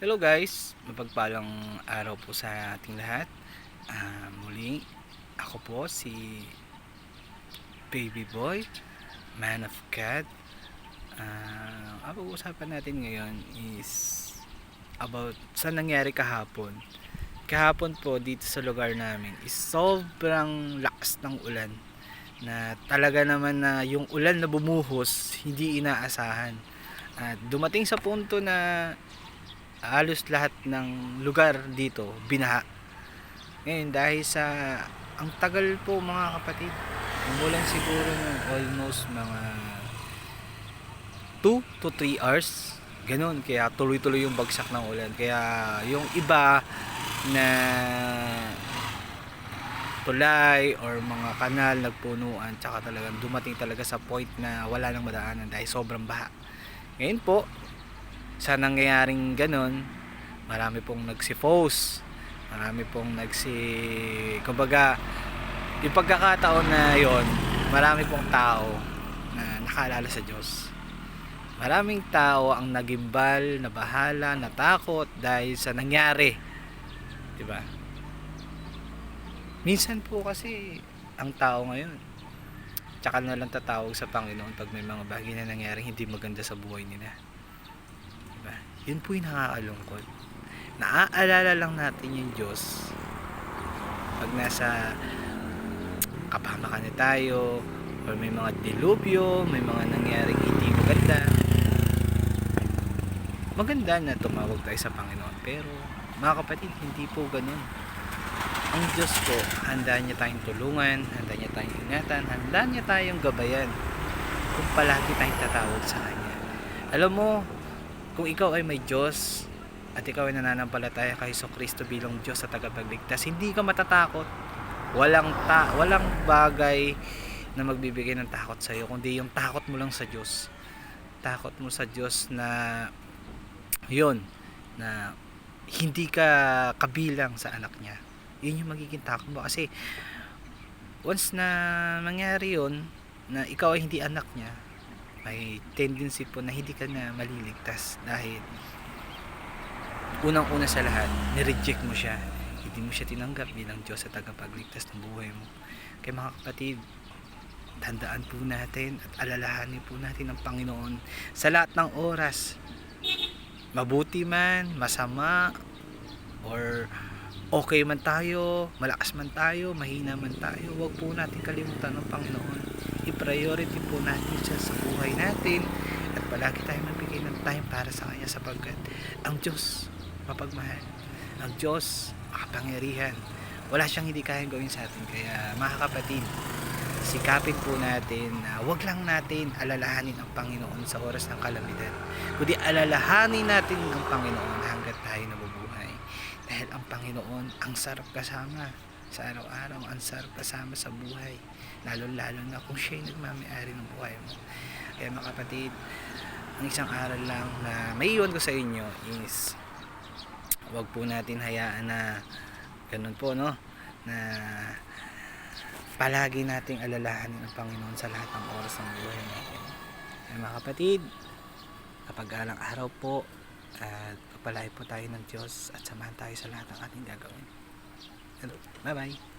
Hello guys, mapagpalang araw po sa ating lahat. Muli, ako po si Baby Boy, Man of God. Ang pag-uusapan natin ngayon is about sa nangyari kahapon. Kahapon po dito sa lugar namin is sobrang lakas ng ulan na talaga naman na yung ulan na bumuhos hindi inaasahan. At dumating sa punto na halos lahat ng lugar dito binaha. Ngayon dahil sa ang tagal po mga kapatid, umulan siguro ng almost mga 2 to 3 hours ganun, kaya tuloy-tuloy yung bagsak ng ulan, kaya yung iba na tulay or mga kanal nagpunuan, tsaka talagang dumating talaga sa point na wala nang madaanan dahil sobrang baha. Ngayon po sa nangyayaring ganun, marami pong nagsipose, marami pong kumbaga yung pagkakataon na yon, marami pong tao na nakaalala sa Diyos. Maraming tao ang nagimbal, nabahala, natakot dahil sa nangyari, di ba? Minsan po kasi ang tao ngayon tsaka na lang tatawag sa Panginoon pag may mga bagay na nangyari hindi maganda sa buhay nila. Diba? Yun po yung nakakalungkot. Naaalala lang natin yung Diyos pag nasa kapahamakan na tayo, or may mga dilubyo, may mga nangyaring hindi maganda. Maganda na tumawag tayo sa Panginoon, pero mga kapatid, hindi po ganun. Ang Diyos po, handa niya tayong tulungan, handa niya tayong ingatan, handa niya tayong gabayan kung palagi tayong tatawag sa Kanya. Alam mo, kung ikaw ay may Diyos at ikaw ay nananampalataya kay Jesucristo bilang Diyos sa tagapagligtas, hindi ka matatakot. Walang bagay na magbibigay ng takot sa iyo, kundi yung takot mo lang sa Diyos. Takot mo sa Diyos na yun, na hindi ka kabilang sa anak niya. Yun yung magiging takot mo, kasi once na mangyari yun na ikaw ay hindi anak niya, may tendency po na hindi ka na maliligtas, dahil unang-una sa lahat, nireject mo siya, hindi mo siya tinanggap bilang Diyos at tagapagligtas ng buhay mo. Kaya mga kapatid, tandaan po natin at alalahanin po natin ang Panginoon sa lahat ng oras, mabuti man, masama, or okay man tayo, malakas man tayo, mahina man tayo, huwag po natin kalimutan ng Panginoon. I-priority po natin siya sa buhay natin, at palagi tayo magbigay ng time para sa Kanya, sapagkat ang Diyos mapagmahal, ang Diyos makapangyarihan, wala siyang hindi kayang gawin sa atin. Kaya mga kapatid, sikapin po natin na wag lang natin alalahanin ang Panginoon sa oras ng kalamidad, kundi alalahanin natin ang Panginoon hanggat tayo nabubuhay. Dahil ang Panginoon, ang sarap kasama sa araw-araw, ang sarap kasama sa buhay, lalo-lalo na kung siya yung nagmamayari ng buhay mo. Kaya mga kapatid, ang isang aral lang na may iwan ko sa inyo is wag po natin hayaan na ganun po, no, na palagi nating alalahanin ang Panginoon sa lahat ng oras ng buhay natin. Kaya mga kapatid, kapag-alang araw po, at pagpalain po tayo ng Diyos at samahan tayo sa lahat ng ating gagawin. Hello, bye bye.